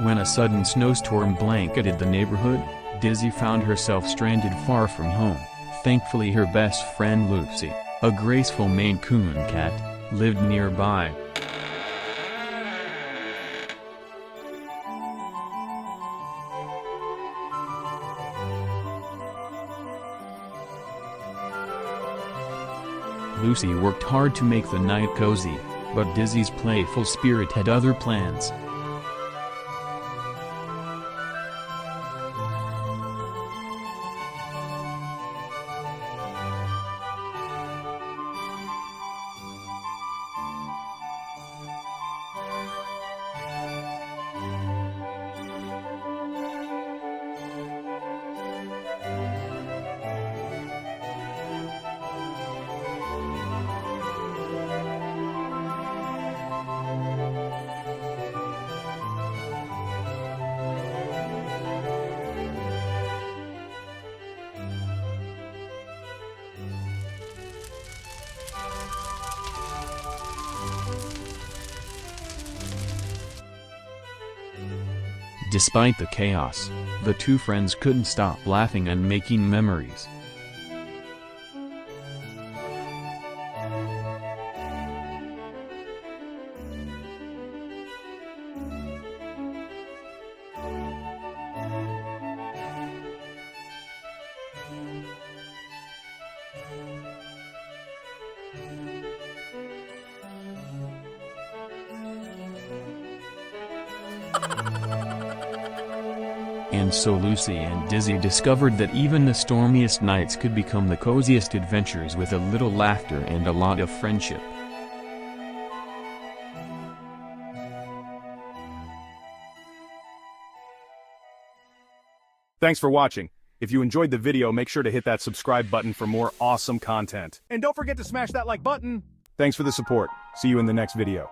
When a sudden snowstorm blanketed the neighborhood, Dizzy found herself stranded far from home. Thankfully her best friend Lucy, a graceful Maine Coon cat, lived nearby. Lucy worked hard to make the night cozy, but Dizzy's playful spirit had other plans. Despite the chaos, the two friends couldn't stop laughing and making memories. And so Lucy and Dizzy discovered that even the stormiest nights could become the coziest adventures with a little laughter and a lot of friendship. Thanks for watching. If you enjoyed the video, make sure to hit that subscribe button for more awesome content. And don't forget to smash that like button. Thanks for the support. See you in the next video.